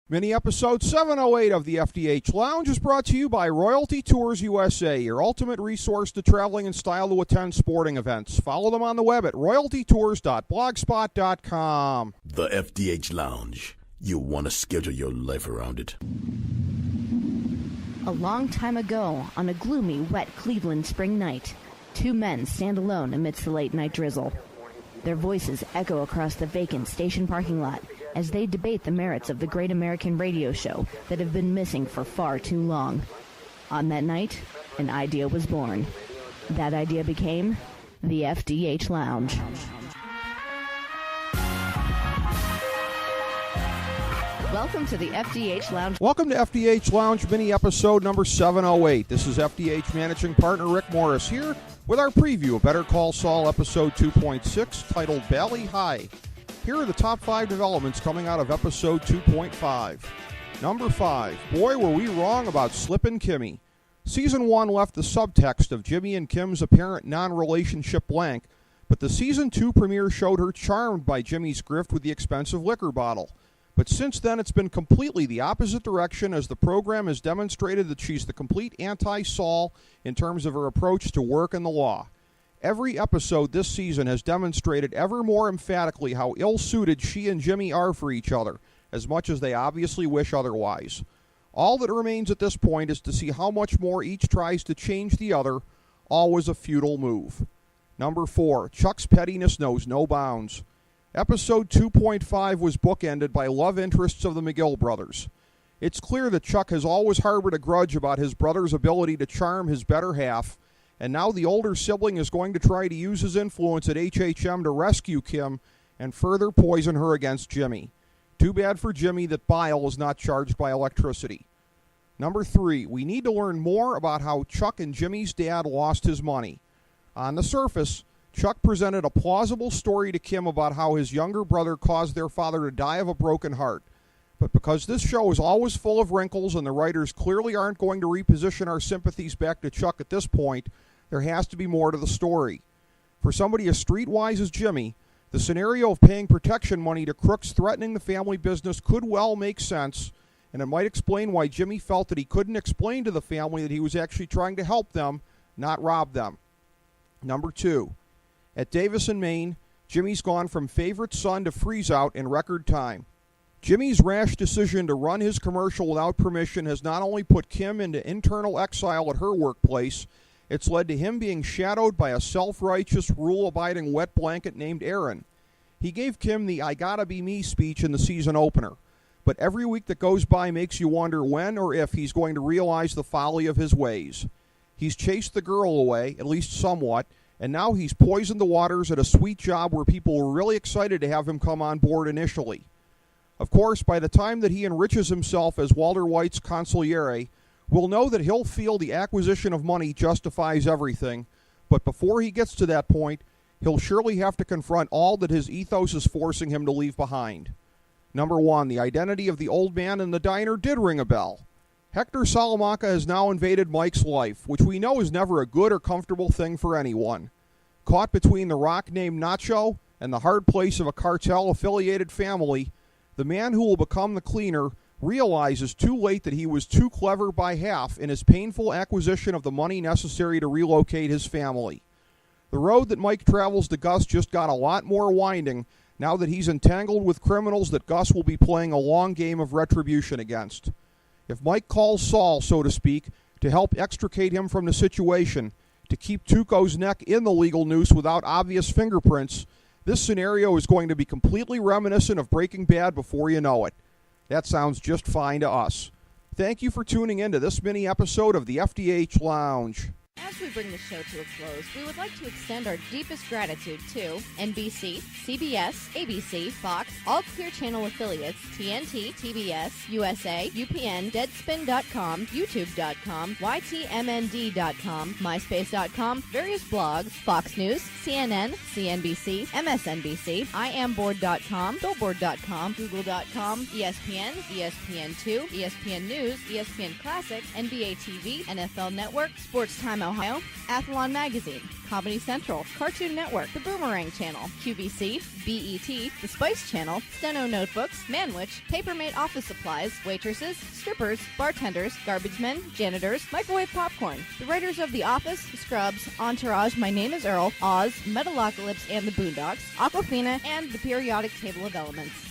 Mini episode 708 of the FDH Lounge is brought to you by Royalty Tours USA, your ultimate resource to traveling in style to attend sporting events. Follow them on the web at royaltytours.blogspot.com. The FDH Lounge. You want to schedule your life around it. A long time ago, on a gloomy, wet Cleveland spring night, two men stand alone amidst the late-night drizzle. Their voices echo across the vacant station parking lot as they debate the merits of the great American radio show that have been missing for far too long. On that night, an idea was born. That idea became the FDH Lounge. Welcome to the FDH Lounge. Welcome to FDH Lounge mini episode number 708. This is FDH Managing Partner Rick Morris here with our preview of Better Call Saul episode 2.6 titled Valley High. Here are the top 5 developments coming out of episode 2.5. Number 5. Boy, were we wrong about Slippin' Kimmy. Season 1 left the subtext of Jimmy and Kim's apparent non-relationship blank, but the Season 2 premiere showed her charmed by Jimmy's grift with the expensive liquor bottle. But since then, it's been completely the opposite direction as the program has demonstrated that she's the complete anti-Saul in terms of her approach to work and the law. Every episode this season has demonstrated ever more emphatically how ill-suited she and Jimmy are for each other, as much as they obviously wish otherwise. All that remains at this point is to see how much more each tries to change the other, always a futile move. Number 4. Chuck's pettiness knows no bounds. Episode 2.5 was bookended by love interests of the McGill brothers. It's clear that Chuck has always harbored a grudge about his brother's ability to charm his better half, and now the older sibling is going to try to use his influence at HHM to rescue Kim and further poison her against Jimmy. Too bad for Jimmy that bile is not charged by electricity. Number 3, we need to learn more about how Chuck and Jimmy's dad lost his money. On the surface, Chuck presented a plausible story to Kim about how his younger brother caused their father to die of a broken heart. But because this show is always full of wrinkles and the writers clearly aren't going to reposition our sympathies back to Chuck at this point, there has to be more to the story. For somebody as streetwise as Jimmy, the scenario of paying protection money to crooks threatening the family business could well make sense, and it might explain why Jimmy felt that he couldn't explain to the family that he was actually trying to help them, not rob them. Number 2. At Davison, Maine, Jimmy's gone from favorite son to freeze-out in record time. Jimmy's rash decision to run his commercial without permission has not only put Kim into internal exile at her workplace, it's led to him being shadowed by a self-righteous, rule-abiding wet blanket named Aaron. He gave Kim the I gotta be me speech in the season opener, but every week that goes by makes you wonder when or if he's going to realize the folly of his ways. He's chased the girl away, at least somewhat, and now he's poisoned the waters at a sweet job where people were really excited to have him come on board initially. Of course, by the time that he enriches himself as Walter White's consigliere, we'll know that he'll feel the acquisition of money justifies everything, but before he gets to that point, he'll surely have to confront all that his ethos is forcing him to leave behind. Number 1, the identity of the old man in the diner did ring a bell. Hector Salamanca has now invaded Mike's life, which we know is never a good or comfortable thing for anyone. Caught between the rock named Nacho and the hard place of a cartel-affiliated family, the man who will become the cleaner realizes too late that he was too clever by half in his painful acquisition of the money necessary to relocate his family. The road that Mike travels to Gus just got a lot more winding now that he's entangled with criminals that Gus will be playing a long game of retribution against. If Mike calls Saul, so to speak, to help extricate him from the situation, to keep Tuco's neck in the legal noose without obvious fingerprints, this scenario is going to be completely reminiscent of Breaking Bad before you know it. That sounds just fine to us. Thank you for tuning in to this mini episode of the FDH Lounge. As we bring the show to a close, we would like to extend our deepest gratitude to NBC, CBS, ABC, Fox, all Clear Channel affiliates, TNT, TBS, USA, UPN, Deadspin.com, YouTube.com, YTMND.com, MySpace.com, various blogs, Fox News, CNN, CNBC, MSNBC, IamBoard.com, Billboard.com, Google.com, ESPN, ESPN2, ESPN News, ESPN Classic, NBA TV, NFL Network, Sports Time Ohio, Athlon Magazine, Comedy Central, Cartoon Network, The Boomerang Channel, QVC, BET, The Spice Channel, Steno Notebooks, Manwich, Papermate Office Supplies, waitresses, strippers, bartenders, garbage men, janitors, microwave popcorn, the writers of The Office, Scrubs, Entourage, My Name is Earl, Oz, Metalocalypse and the Boondocks, Aquafina, and The Periodic Table of Elements.